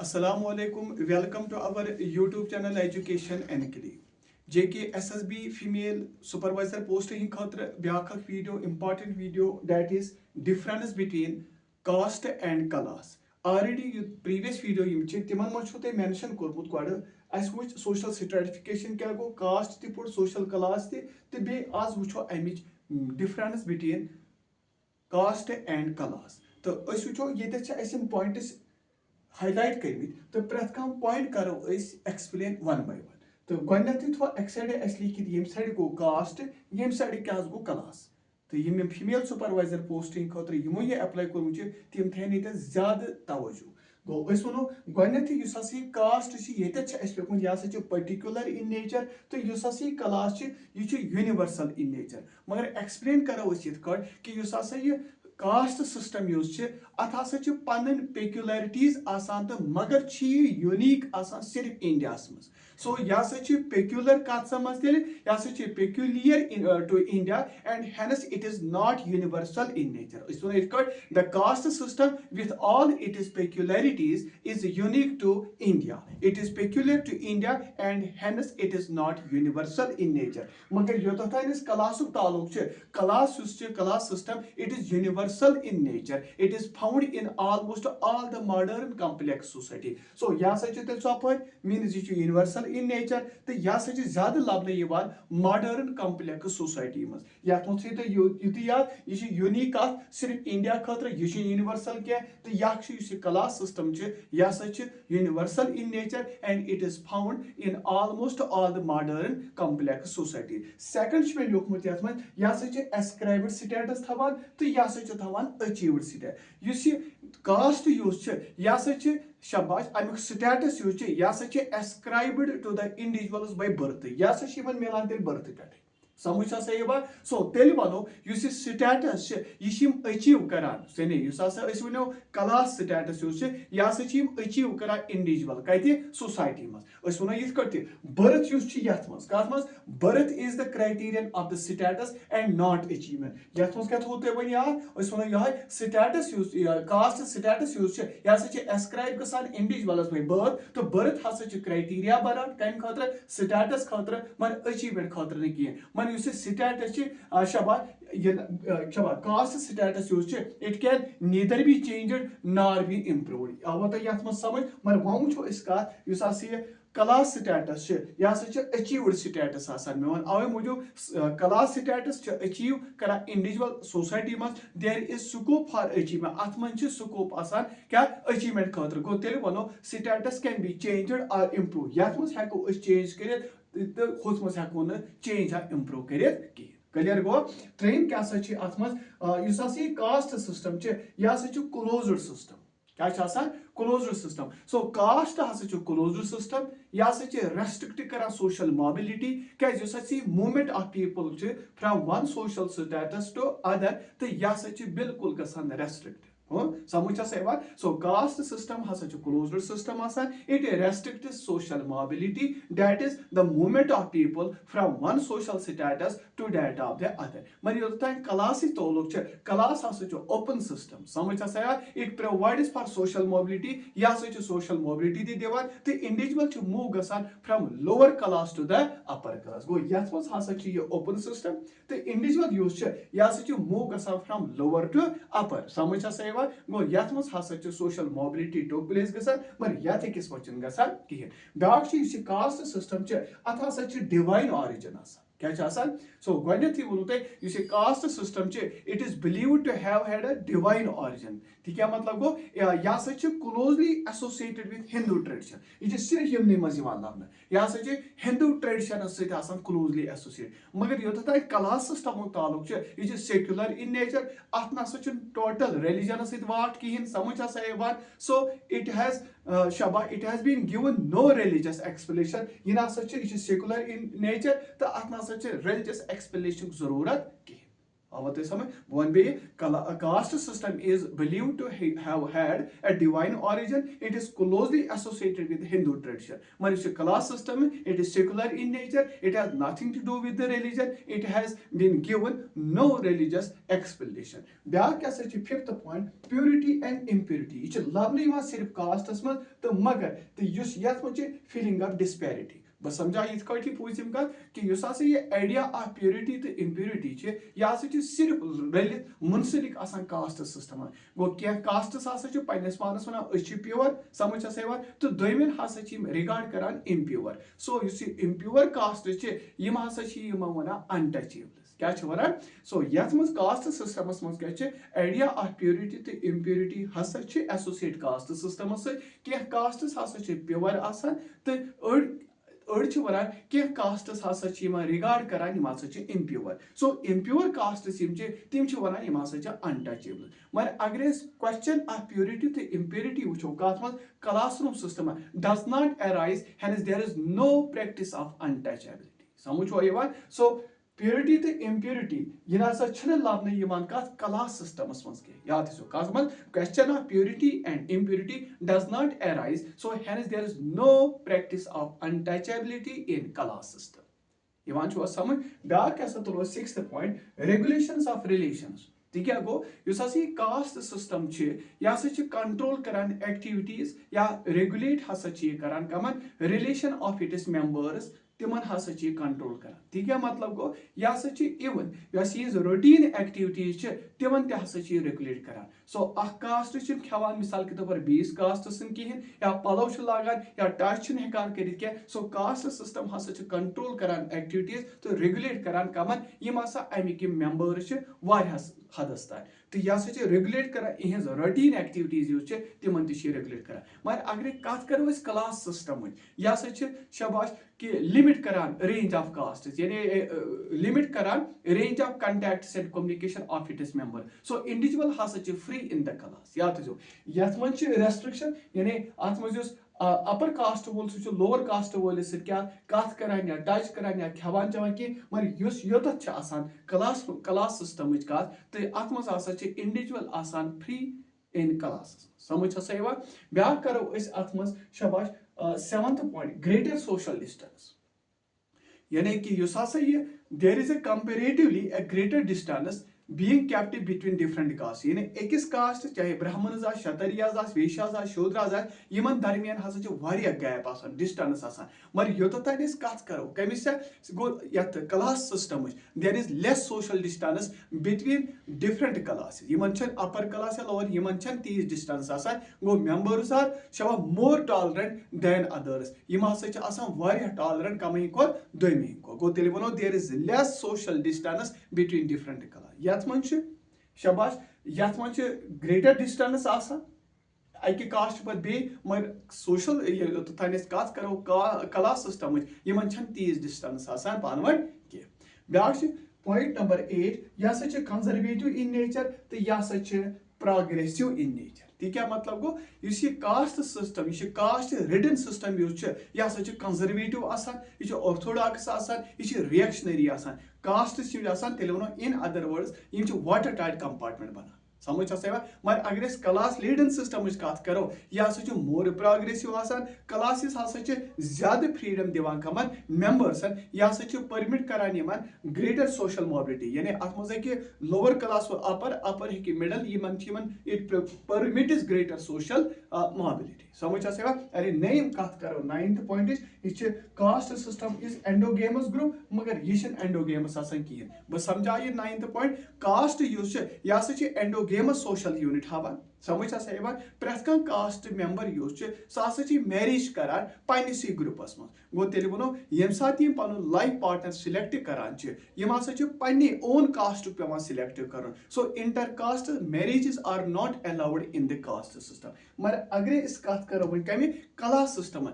Assalamualaikum. Welcome to our YouTube channel Education Enkili. JKSSB female supervisor posting khatra byakak video important video that is difference between caste and class. Already previous video yim che timan man chu te mention kormut kwada as which social stratification kya go caste ti put social class te be az wucho amich difference between caste and class. तो अस वो ये points highlight कर तो प्रेथ कम point करो explain one by one तो गो थो अक side लिखित ये साइड गो कास्ट ये साइड क्या गो क्लास तो यम फीमेल सुपरवाइजर पोस्टिंग खतर यमो ये अप्लाई कोर्मुत तम थन ये ज्यादा तवज्जो गो वो गो कास्ट ये पर्टिकुलर इन नेचर तो क्लास यह यूनिवर्सल इन नेचर मगर एक्सप्लेन करो कि यह कास्ट सिस्टम अत पन पेक्युलरिटीज आसान तो मगर यूनिक आसान सिर्फ इंडिया मज सो यह पेक्युलर कत समझ यह peculiar to India and hence it is not universal in nature the caste system with all it is peculiarities is unique to India it is peculiar to India and hence it is not universal in nature मगर योतन class ताल्लुक class system it is universal in nature. It is found in almost all the modern complex society. So यह means universal in nature तो यह ज्यादा लबन modern complex society मज यह unique सिर्फ इंडिया खतर यह यूनिवर्सल क्या तो यह क्लास सिस्टम यह universal in nature and it is found in almost all the modern complex society second में लिखमुत यह एस्क्राइब्ड स्टेटस थवान तो यह थवान अचीव्ड स्टेटस कास्ट यह शाबाश अमुक स्टेटस यह ascribed to the individuals by birth यह मिलान तेल बर्थ पे समझ ये सो तेल वनो स्टेटस यह अचीव करान सने वो क्लास स्टेटस यह अचीव करान इंडिविजुअल कत सोसाइटी मज वो ये बर्थ कत मज birth is the criterion of the status and not achievement ये क्या थो तुम वो यह स्टेटस कास्ट स्टेटस यह एस्क्राइब गसान इंडिविजुअलस बाय बर्थ तो बर्थ हसा क्राइटेरिया बनान कम खतर स्टेटस खतर मन अचीवमेंट खतर कह status caste status it can neither be changed nor be improved आव तो ये समझ मगर वो वो क्लास स्टेटस यह achieved status may won away मूजूब क्लास स्टेटस अचीव कर इंडिविजुअल सोसाइटी मज there is scope for achievement अत मन स्कोप आसान क्या अचीवमेंट खतर गो तेल वो स्टेटस कैन बी चेंज्ड और इम्प्रूव ये मज हेको चेंज कर तो हुत मज हेको चेंज इम्प्रूव कर क्लियर गो ट्रेन क्या अत मज कास्ट सिस्टम यह क्लोज्ड सिस्टम क्या क्लोज्ड सिस्टम सो कास्ट हसा क्लोज्ड सिस्टम यह रेस्ट्रिक्ट कर सोशल मोबिलिटी क्या movement of people from one social status to other तो यह बिल्कुल गसान रेस्ट्रिक्ट समझ सो कास्ट सिस्टम हसा closed system it restrict social mobility that is the movement of people from one social status to that of the other मगर योतन class ताल्लुक class हसा ओपन सिस्टम समझ it provides for social mobility यह social mobility दिवान तो individual move गसान from lower class to the upper class गो ये हसा ओपन सिस्टम तो इंडिविजुअल यह मूव गसान फ्रॉम लोअर टू अपर समझ गो ये हसा सोशल मोबिलिटी टोक प्लेस गसान मगर ये किस गसान कहें ब्याक कास्ट सिस्टम अत हसा डिवाइन ऑरिजिन क्या सो गोथी वो तुम caste system it is believed to have had a divine origin तो क्या मतलब गो यह closely associated with Hindu tradition यह सिर्फ यमन मज लबन यह हिंदू ट्रेडिशन सत क्लोजली एसोसिएट मगर योत क्लास सिस्टम ताल्लुक यह सेक्युलर इन नेचर अत ना टोटल रिलीजन सत वाट कहें समझ so it has been given no religious explanation यह ना सेक्युलर इन नेचर तो अत ना रिलीजियस एक्सप्लेनेशन जरूरत कहें आवा तो समझ वन बे caste system is believed to have had a divine origin. It is closely associated with Hindu tradition. Man class system, it is secular in nature, it has nothing to do with the religion, it has been given no religious explanation. Byak kya sachi fifth point, purity and impurity. Ichi lovely was sirf caste man to magar to yus yath much feeling of disparity. बस समझा इत कटी पूछम कत कि युस हसा ये idea of purity तो इम्प्योरिटी यह हसा सिर्फ रलित मुंसलिक आसान कास्ट सिस्टम गो कह कास्टस हसा पन्नस पानस वन प्योर समझ हसा यवान तो दोमिन हसा रिगार्ड करान इम्प्योर सो युस इम्प्योर कास्ट यम हसा वन अनटचेबल्स क्या वनान सो यथ मज कास्ट सिस्टमस मज क्या आइडिया ऑफ प्योरिटी तो इम्प्योरिटी हसा एसोसिएट कास्ट सिस्टम सह कास्टस हसा प्योर आसान तो अड़ वन कह कास्टस हसा रिगार्ड करान इम्प्योर सो इम्प्योर कास्टस तिम वन अनटचेबल मगर अगर क्वेश्चन ऑफ प्योरिटी तो इम्प्योरिटी वो कत मज classroom system does not arise hence there is no practice of untouchability समझ यवान सो प्योरिटी तो इम्प्योरिटी यह ना लबन कत क्लास सिस्टमस मज याद कत मज question of purity and impurity does not arise so hence there is no practice of untouchability in class system यवान समझ ब्याक क्या तुलो sixth point regulations of relations तो क्या गो युस कास्ट सिस्टम यह कंट्रोल करान एक्टिविटीज या रेगुलेट हसा करान कमन रिलेशन ऑफ इट्स मेंबर्स तिमन हसा कंट्रोल करान ती क्या मतलब गो यह इवन यह रूटीन एक्टिविटीज तिमन हसा रेगुलेट करान सो अ कास्ट खेवान मिसाल के तौर पर बीस कास्ट कहें या पलव लागान या टच हेकान कर सो कास्ट सिस्टम हसा कंट्रोल करान एक्टिविटीज तो रेगुलेट करान कमन यम हसा अमिक मेंबर्स हदस तान तो यह रेगुलेट करान इहज रूटीन एक्टिविटीज तिमन रेगुलेट करान मगर अगर कत करो क्लास सिस्टम यह शाबाश कि लिमिट करान रेंज ऑफ कास्ट यानी लिमिट करान range of contacts and communication of its member so individual हसा फ्री इन द क्लास याद थो यथ मन रेस्ट्रिक्शन यानी अत मज अपर कास्ट वोल सह लोअर कास्ट वोल क्या कत करान या टच करान या खेवान चवान कह मगर योत क्लास सिस्टम कत तो अत मज इंडिविजुअल फ्री इन क्लास समझ हसा यवान ब्याक करो अत मज शाबाश seventh point greater social distance यानी कि युस हसा ये there is a comparatively a greater distance being kept between different castes यानी एकस कास्ट चाहे ब्राह्मण क्षत्रियाज वैश्याज शूद्राज यमन दरमियान हसा वारिया गैप आसान डिस्टेंस आसान मगर योतन कत करो कमिस गो यथ class system there is less social distance between different classes यमन अपर क्लास या लोअर यमन तीज डिस्टेंस आसान गो मेंबर्स आर शवा मोर टॉलरेंट देन अदर्स यम हसा आसान वारिया टॉलरेंट कमी खोत दोमी गो तेल वनो there is less social distance between different class यथ मन शाबाश यथ मन ग्रेटर डिस्टेंस आसान अकि कास्ट पे बे मगर सोशल योतन कत करो क्लास सिस्टम यमन तीज डिस्टेंस आसान पान वन कह ब्याक पॉइंट नंबर 8 यह कंजर्वेटिव इन नेचर तो यह प्रोग्रेसिव इन नेचर ती क्या मतलब गो इस कास्ट सिस्टम यह कास्ट रिडन सिस्टम यह कंजर्वेटिव आसान यह ऑर्थोडॉक्स आसान यह रिएक्शनरी आसान कास्ट तेल वो in other words water tight compartment बना समझ मगर अगर क्लास लीडन सिस्टम कत करो यह मोर प्रोग्रेसिव आसान क्लासेस हसा ज्यादा फ्रीडम दिवान कमन मेंबर्सन यह परमिट करान यमन ग्रेटर सोशल मोबिलिटी यानी अत मज लोअर क्लास अपर हे मिडल यमन it permits greater social mobility समझ अरे नईम कत करो 9th पॉइंट यह caste system is endogamous group मगर यह एंडोगेमस आसान कहें बह समझा यह 9th पॉइंट कास्ट यह एंडोगेमस सोशल यूनिट हावान समझ प्रेथ कास्ट मेंबर सह मैरिज करान पन्नसी ग्रुपस मज गो तेल वो ये सात पन लाइफ पार्टनर सिलेक्ट करान पन्ने ओन कास्ट पे सिलेक्ट कर so inter caste marriages are not allowed in the caste system मगर अगर कत करो वो कम क्लास सिस्टम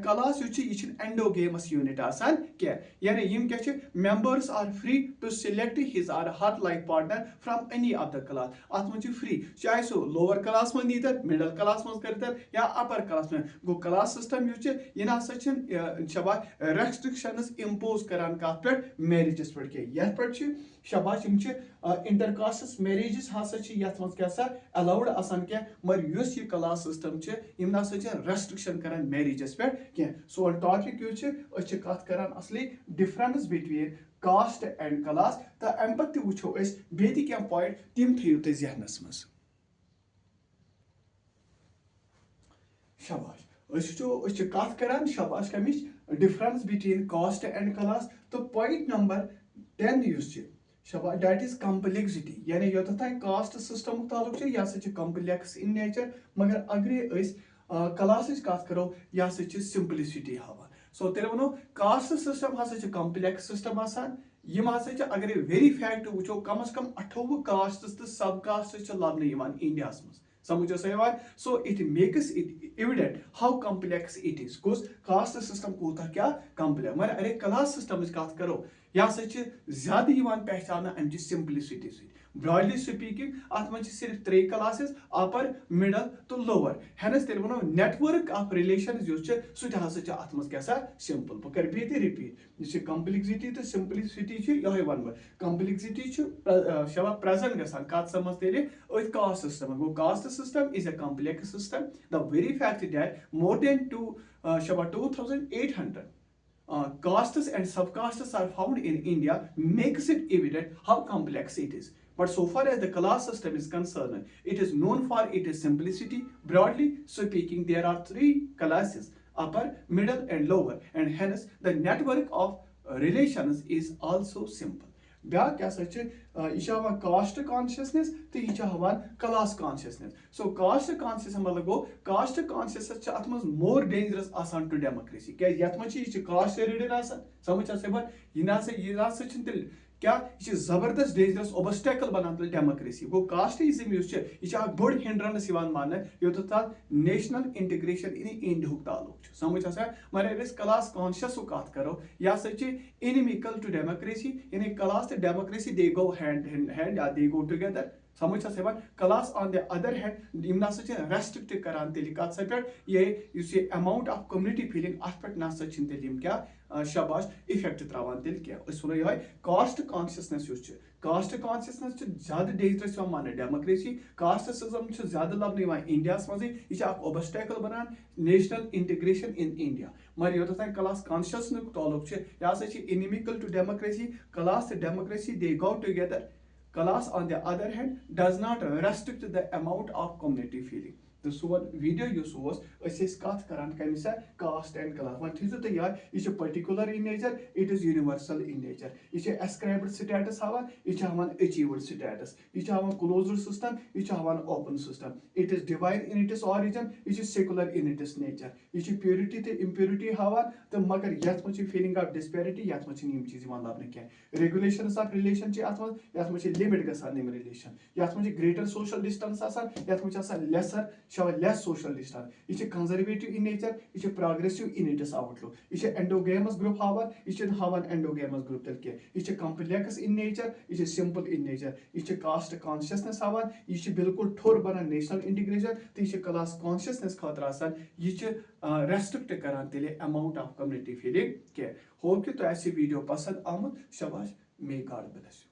क्लास यह एंडोगेमस यूनिट आसान क्या यानी यम क्या members are free to select his or her life partner from any of the class अत मज फ्री चाहे सो लोअर लोअर क्लास में नीतर मिडल क्लास में कर या अपर क्लास में गो क्लास सिस्टम यह नसा शबाश रेस्ट्रिक्शंस इम्पोज करान कत पे मैरिजस पे कह पे शबाश इंटरकास्टस मैरिजेस हसा क्या अलाउड आसान कह मगर यह क्लास सिस्टम नसा रेस्ट्रिक्शन करान मैरिजस पे कह सोन टॉपिक कत करान असली difference between caste and class तो अम पे वो बे क्या पॉइंट तम थो तुम जहनस मज शबाश कत करान शबाश कमिच difference between caste and class तो पॉइंट नंबर 10 शबाश दैट इज कम्प्लेक्सिटी यानी योत तान कास्ट सिस्टम तालुक यह कम्प्लेक्स इन नेचर मगर अगर क्लास कत करो यह सिंपलिसिटी हावान सो तेल वो कास्ट सिस्टम हसा कम्प्लेक्स सिस्टम आसान यम हसा अगर वेरी फैक्ट वो कम अज कम 28 कास्ट तो सब कास्ट लबन इंडिया मज समझो so it makes it evident how complex it is गोस कास्ट सिस्टम कूता क्या कम्प्लेक्स मगर अरे क्लास सिस्टम कत करो यह ज्यादा पहचान अमि सिंपलिसिटी सि ब्रॉडली स्पीकिंग अत मे सिर्फ 3 क्लासेस अपर मिडल तो लोअर हेनस तेल वो नेटवर्क ऑफ रिलेशन सह अत मे क्या सिंपल बह कर बे रिपीट कम्प्लेक्सिटी तो सिंपलिसिटी ये वन बह कम्प्लेक्सिटी शबा प्रेजेंट गसान कत समझ तेल अथ कास्ट सिस्टम गो caste system is a complex system the very fact that more than शबा 2800 castes and subcastes are found in India makes it evident how complex it is. But so far as the class system is concerned, it is known for its simplicity. Broadly speaking, there are 3 classes, upper, middle and lower, and hence the network of relations is also simple. ब्या क्या यह cast consciousness तो यह class consciousness so caste conscious मतलब गो caste consciousness अत more dangerous आसान to democracy क्या ये कास्ट रिडन समझ यह तेल क्या यह जबरदस्त डेंजरस ओबस्टेकल बनान तेल डेमोक्रेसी गो कास्टिज्म यह बड़ हिंड्रेंस मान योत नेशनल इंटीग्रेशन इन इंडिया ताल्लुक समझ मगर क्लास कॉन्शियस कत करो यह इनमिकल टू डेमोक्रेसी यानी क्लास तो democracy they go hand in hand या दे गो टुगेदर समझ class on the other hand यम नसा रेस्ट्रिक्ट करान तेल कत पे ये अमाउंट ऑफ कम्युनिटी फीलिंग अत पे नसा तेल क्या शबाश इफेक्ट त्रावान तेल क्या वो यह कास्ट कॉन्शियसनेस कास्ट कॉन्शियसनेस ज्यादा डेंजरस मान डेमोक्रेसी कास्ट सिस्टम ज्यादा लबन इंडिया मज यह ओबस्टेकल बनान नेशनल इंटीग्रेशन इन इंडिया मगर योत तान क्लास कॉन्शियस ताल्लुक यह inimical to democracy class democracy they go together class on the other hand does not restrict the amount of community feeling तो सोन video कत करान कम कास्ट एंड क्लास वो थो तुम याद यह particular in nature it is universal in nature यह ascribed status हावान यह हावान अचीव्ड स्टेटस यह हावान क्लोज्ड सिस्टम यह हावान open system it is divine in its origin यह सेकुलर इन इट्स नेचर यह प्योरिटी तो इम्प्योरिटी हावान तो मगर ये फीलिंग ऑफ डिस्पैरिटी ये चीज लबन कह रेगुलेशंस ऑफ रिलेशन ये लिमिट गम रिलेशन ये ग्रेटर सोशल डिस्टेंस ये लेसर लेस सोशल डिस्टेंस यह कंजर्वेटिव इन नेचर यह प्रोग्रेसिव इन इट्स आउटलुक यह एंडोगेमस ग्रुप हावान यह हावान एंडोगेमस ग्रुप तेल कह यह कम्प्लेक्स इन नेचर यह सिंपल इन नेचर यह कास्ट कॉन्शियसनेस हावान यह बिल्कुल ठोर बनान नेशनल इंटीग्रेशन तो यह क्लास कॉन्शियसनेस खतर आसान यह रेस्ट्रिक्ट करान तेल अमाउंट ऑफ कम्युनिटी फीलिंग कह होप कि तुम वीडियो पसंद आमुत शबाश मे गॉड ब्लेस यू